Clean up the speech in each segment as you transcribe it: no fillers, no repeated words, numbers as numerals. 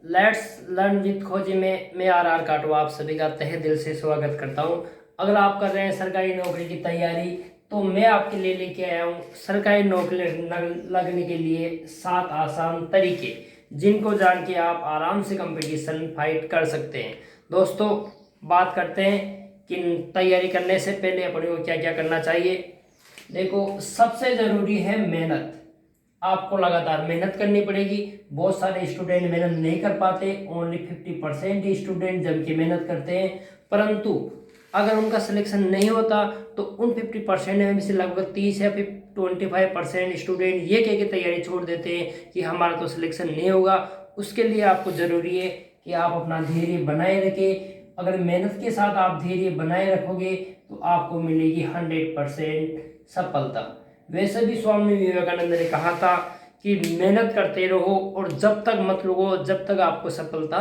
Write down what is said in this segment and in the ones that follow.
Let's learn with खोजी में मैं आर काटवा आप सभी का तहे दिल से स्वागत करता हूं। अगर आप कर रहे हैं सरकारी नौकरी की तैयारी तो मैं आपके लिए लेके आया हूं सरकारी नौकरी लगने के लिए 7 आसान तरीके, जिनको जान के आप आराम से कंपटीशन फाइट कर सकते हैं। दोस्तों, बात करते हैं कि तैयारी करने से पहले अपने को क्या क्या करना चाहिए। देखो, सबसे ज़रूरी है मेहनत। आपको लगातार मेहनत करनी पड़ेगी। बहुत सारे स्टूडेंट मेहनत नहीं कर पाते, ओनली 50% ही स्टूडेंट जम के मेहनत करते हैं। परंतु अगर उनका सिलेक्शन नहीं होता तो उन 50% में से लगभग 30 या फिर 25% स्टूडेंट ये कह के तैयारी छोड़ देते हैं कि हमारा तो सिलेक्शन नहीं होगा। उसके लिए आपको ज़रूरी है कि आप अपना धैर्य बनाए रखें। अगर मेहनत के साथ आप धैर्य बनाए रखोगे तो आपको मिलेगी 100% सफलता। वैसे भी स्वामी विवेकानंद ने कहा था कि मेहनत करते रहो और जब तक मत रुको जब तक आपको सफलता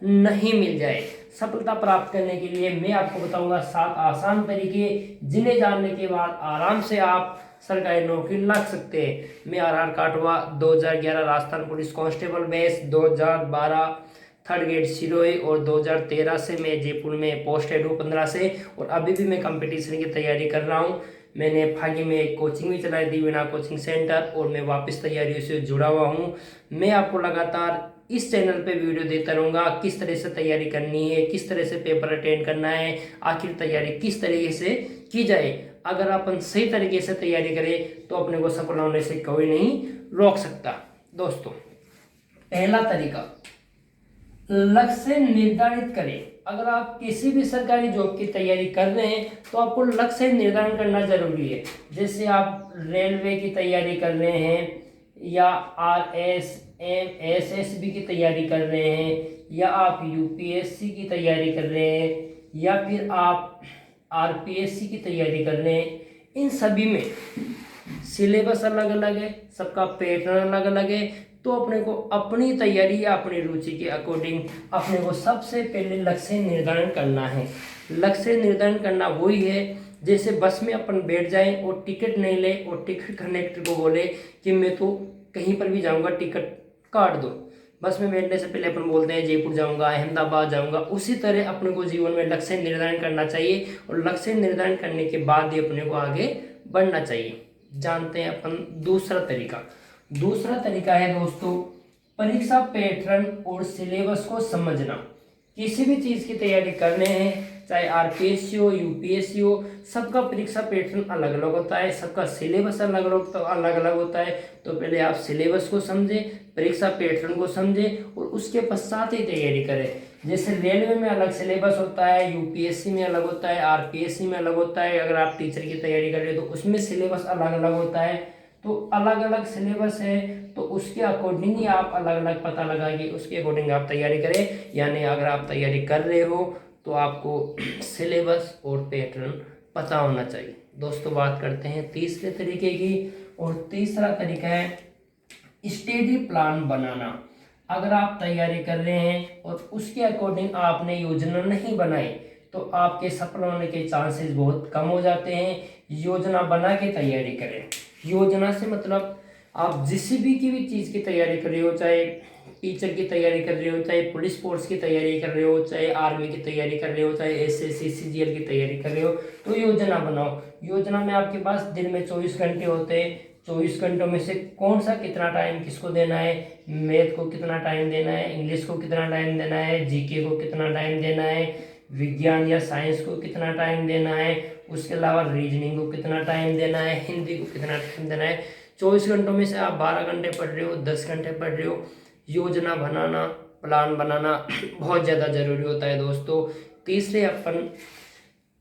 नहीं मिल जाए। सफलता प्राप्त करने के लिए मैं आपको बताऊंगा 7 आसान तरीके, जिन्हें जानने के बाद आराम से आप सरकारी नौकरी लग सकते हैं। मैं R Katwa 2011 Rajasthan police constable batch, 2012 third grade Sirohi और 2013 से मैं जयपुर में पोस्टेड हूँ 15 से, और अभी भी मैं कंपटीशन की तैयारी कर रहा हूँ। मैंने फागी में एक कोचिंग भी चलाई थी, बिना कोचिंग सेंटर, और मैं वापस तैयारियों से जुड़ा हुआ हूँ। मैं आपको लगातार इस चैनल पे वीडियो देता रहूँगा, किस तरह से तैयारी करनी है, किस तरह से पेपर अटेंड करना है, आखिर तैयारी किस तरीके से की जाए। अगर अपन सही तरीके से तैयारी करें तो अपने को सफल होने से कोई नहीं रोक सकता। दोस्तों, पहला तरीका, लक्ष्य निर्धारित करें। अगर आप किसी भी सरकारी जॉब की तैयारी कर रहे हैं तो आपको लक्ष्य निर्धारण करना जरूरी है। जैसे आप रेलवे की तैयारी कर रहे हैं, या एसएसबी की तैयारी कर रहे हैं, या आप यूपीएससी की तैयारी कर रहे हैं, या फिर आप आरपीएससी की तैयारी कर रहे हैं, इन सभी में सिलेबस अलग अलग है, सबका पैटर्न अलग अलग है। तो अपने को अपनी तैयारी या अपनी रुचि के अकॉर्डिंग अपने को सबसे पहले लक्ष्य निर्धारण करना है। लक्ष्य निर्धारण करना वही है जैसे बस में अपन बैठ जाएं और टिकट नहीं ले और टिकट कंडक्टर को बोले कि मैं तो कहीं पर भी जाऊंगा, टिकट काट दो। बस में बैठने से पहले अपन बोलते हैं जयपुर जाऊंगा, अहमदाबाद जाऊंगा। उसी तरह अपने को जीवन में लक्ष्य निर्धारण करना चाहिए, और लक्ष्य निर्धारण करने के बाद ही अपने को आगे बढ़ना चाहिए। जानते हैं अपन दूसरा तरीका। दूसरा तरीका है दोस्तों, परीक्षा पैटर्न और सिलेबस को समझना। किसी भी चीज़ की तैयारी करने हैं, चाहे आरपीएससी हो, यूपीएससी हो, सबका परीक्षा पैटर्न अलग अलग होता है, सबका सिलेबस अलग अलग होता है। तो पहले आप सिलेबस को समझें, परीक्षा पैटर्न को समझें, और उसके पश्चात ही तैयारी करें। जैसे रेलवे में अलग सिलेबस होता है, यूपीएससी में अलग होता है, आरपीएससी में अलग होता है। अगर आप टीचर की तैयारी कर रहे हो तो उसमें सिलेबस अलग अलग होता है। तो अलग अलग सिलेबस है, तो उसके अकॉर्डिंग ही आप अलग अलग पता लगाइए, उसके अकॉर्डिंग आप तैयारी करें। यानी अगर आप तैयारी कर रहे हो तो आपको सिलेबस और पैटर्न पता होना चाहिए। दोस्तों, बात करते हैं तीसरे तरीके की, और तीसरा तरीका है स्टडी प्लान बनाना। अगर आप तैयारी कर रहे हैं और उसके अकॉर्डिंग आपने योजना नहीं बनाई तो आपके सफल होने के चांसेस बहुत कम हो जाते हैं। योजना बना के तैयारी करें। योजना से मतलब आप जिस भी चीज़ की तैयारी कर रहे हो, चाहे टीचर की तैयारी कर रहे हो, चाहे पुलिस फोर्स की तैयारी कर रहे हो, चाहे आर्मी की तैयारी कर रहे हो, चाहे एसएससी सीजीएल की तैयारी कर रहे हो, तो योजना बनाओ। योजना में आपके पास दिन में 24 घंटे होते हैं। 24 घंटों में से कौन सा कितना टाइम किसको देना है, मैथ को कितना टाइम देना है, इंग्लिश को कितना टाइम देना है, जीके को कितना टाइम देना है, विज्ञान या साइंस को कितना टाइम देना है, उसके अलावा रीजनिंग को कितना टाइम देना है, हिंदी को कितना टाइम देना है। 24 घंटों में से आप 12 घंटे पढ़ रहे हो, 10 घंटे पढ़ रहे हो। योजना बनाना, प्लान बनाना बहुत ज़्यादा जरूरी होता है दोस्तों। तीसरे अपन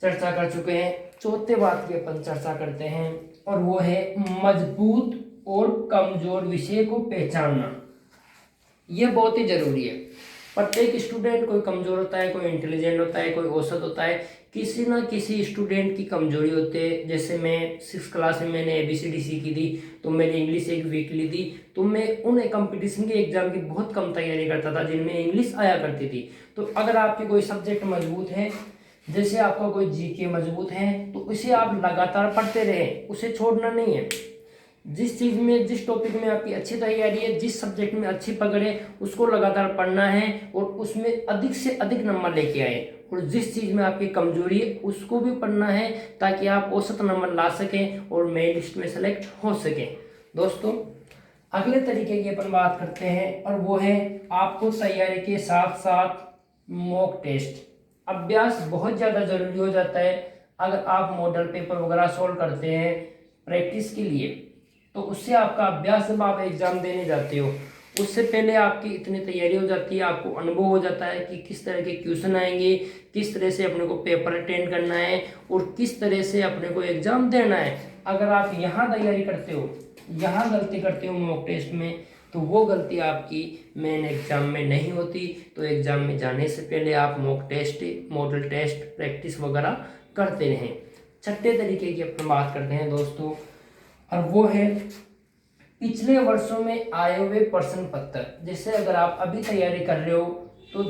चर्चा कर चुके हैं, चौथे बात की अपन चर्चा करते हैं, और वो है मजबूत और कमजोर विषय को पहचानना। यह बहुत ही जरूरी है। प्रत्येक स्टूडेंट, कोई कमजोर होता है, कोई इंटेलिजेंट होता है, कोई औसत होता है। किसी ना किसी स्टूडेंट की कमजोरी होती है। जैसे मैं 6th क्लास में मैंने ABCD सीखी थी, तो मैंने इंग्लिश एक वीक ली थी, तो मैं उन कंपटीशन के एग्जाम की बहुत कम तैयारी करता था जिनमें इंग्लिश आया करती थी। तो अगर आपके कोई सब्जेक्ट मजबूत है, जैसे आपका कोई जीके मजबूत है, तो उसे आप लगातार पढ़ते रहें, उसे छोड़ना नहीं है। जिस चीज़ में, जिस टॉपिक में आपकी अच्छी तैयारी है, जिस सब्जेक्ट में अच्छी पकड़ है, उसको लगातार पढ़ना है और उसमें अधिक से अधिक नंबर लेके आए। और जिस चीज़ में आपकी कमजोरी है उसको भी पढ़ना है ताकि आप औसत नंबर ला सकें और मेन लिस्ट में सेलेक्ट हो सकें। दोस्तों, अगले तरीके की अपन बात करते हैं और वो है आपको तैयारी के साथ साथ मॉक टेस्ट अभ्यास बहुत ज़्यादा जरूरी हो जाता है। अगर आप मॉडल पेपर वगैरह सॉल्व करते हैं प्रैक्टिस के लिए, तो उससे आपका अभ्यास, जब आप एग्जाम देने जाते हो उससे पहले आपकी इतनी तैयारी हो जाती है, आपको अनुभव हो जाता है कि किस तरह के क्वेश्चन आएंगे, किस तरह से अपने को पेपर अटेंड करना है और किस तरह से अपने को एग्जाम देना है। अगर आप यहाँ तैयारी करते हो, यहाँ गलती करते हो मॉक टेस्ट में, तो वो गलती आपकी मेन एग्जाम में नहीं होती। तो एग्जाम में जाने से पहले आप mock test, model test, practice वगैरह करते रहें। छठे तरीके की अपन बात करते हैं दोस्तों, और वो है पिछले वर्षों में आए हुए प्रश्न पत्र। जैसे अगर आप अभी तैयारी कर रहे हो तो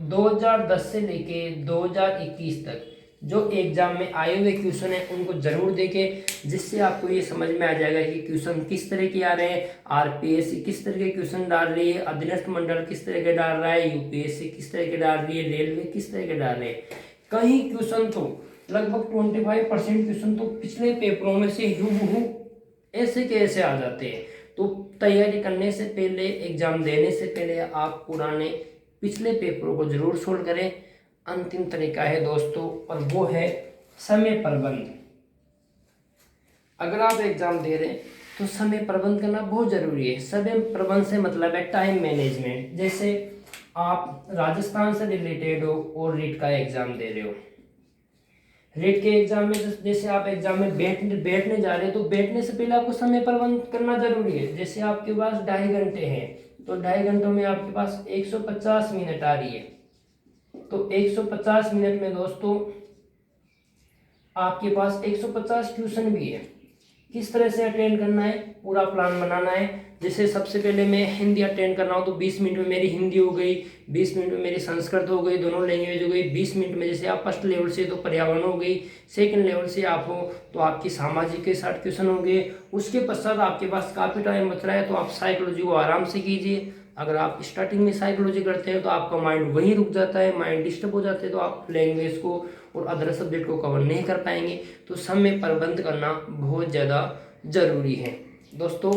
2010 से लेके 2021 तक जो एग्जाम में आए हुए क्वेश्चन है उनको जरूर देखें, जिससे आपको ये समझ में आ जाएगा कि क्वेश्चन किस तरह के आ रहे हैं, आरपीएससी किस तरह के क्वेश्चन डाल रही है, अधीनस्थ मंडल किस तरह के डाल रहा है, यूपीएससी किस तरह के डाल रही है, रेलवे किस तरह के डाल रहे हैं। कई क्वेश्चन तो लगभग 25% क्वेश्चन तो पिछले पेपरों में से हूबहू ऐसे के ऐसे आ जाते हैं। तो तैयारी करने से पहले, एग्जाम देने से पहले आप पुराने पिछले पेपरों को जरूर सोल्व करें। अंतिम तरीका है दोस्तों, और वो है समय प्रबंध। अगर आप एग्जाम दे रहे हैं तो समय प्रबंध करना बहुत जरूरी है। समय प्रबंध से मतलब है टाइम मैनेजमेंट। जैसे आप राजस्थान से रिलेटेड हो और रीट का एग्जाम दे रहे हो, रीट के एग्जाम में जैसे आप एग्जाम में बैठने जा रहे हो, तो बैठने से पहले आपको समय प्रबंध करना जरूरी है। जैसे आपके पास 2.5 घंटे हैं, तो 2.5 घंटों में आपके पास 150 मिनट आ रही है। तो 150 मिनट में दोस्तों आपके पास 150 क्वेश्चन भी है। किस तरह से अटेंड करना है, पूरा प्लान बनाना है। जैसे सबसे पहले मैं हिंदी अटेंड कर रहा हूँ तो 20 मिनट में मेरी हिंदी हो गई, 20 मिनट में मेरी संस्कृत हो गई, दोनों लैंग्वेज हो गई। 20 मिनट में जैसे आप फर्स्ट लेवल से तो पर्यावरण हो गई, सेकंड लेवल से आप हो तो आपकी सामाजिक के 60 क्वेश्चन हो गए। उसके पश्चात आपके पास काफ़ी टाइम बच रहा है तो आप साइकोलॉजी को आराम से कीजिए। अगर आप स्टार्टिंग में साइकोलॉजी करते हैं तो आपका माइंड वहीं रुक जाता है, माइंड डिस्टर्ब हो जाते हैं, तो आप लैंग्वेज को और अदर सब्जेक्ट को कवर नहीं कर पाएंगे। तो समय प्रबंध करना बहुत ज़्यादा ज़रूरी है दोस्तों।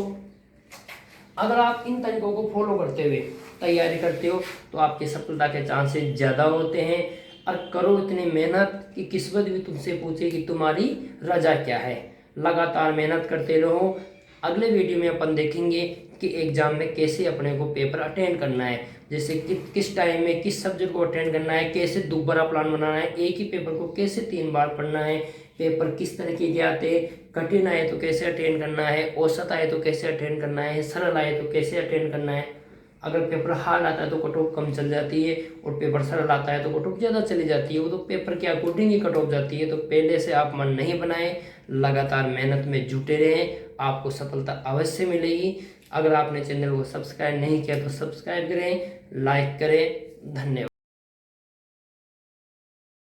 अगर आप इन तरीकों को फॉलो करते हुए तैयारी करते हो तो आपके सफलता के चांसेस ज़्यादा होते हैं। और करो इतनी मेहनत कि किस्मत भी तुमसे पूछे कि तुम्हारी रजा क्या है। लगातार मेहनत करते रहो। अगले वीडियो में अपन देखेंगे कि एग्जाम में कैसे अपने को पेपर अटेंड करना है, जैसे कि किस टाइम में किस सब्जेक्ट को अटेंड करना है, कैसे दोबारा प्लान बनाना है, एक ही पेपर को कैसे 3 बार पढ़ना है, पेपर किस तरीके के आते हैं, कठिन आए तो कैसे अटेंड करना है, औसत आए तो कैसे अटेंड करना है, सरल आए तो कैसे अटेंड करना है। अगर पेपर हार्ड आता है तो कट ऑफ कम चल जाती है और पेपर सरल आता है तो कट ऑफ ज़्यादा चली जाती है। वो तो पेपर के अकॉर्डिंग ही कट ऑफ जाती है। तो पहले से आप मन नहीं बनाएं, लगातार मेहनत में जुटे रहें, आपको सफलता अवश्य मिलेगी। अगर आपने चैनल को सब्सक्राइब नहीं किया तो सब्सक्राइब करें, लाइक करें। धन्यवाद।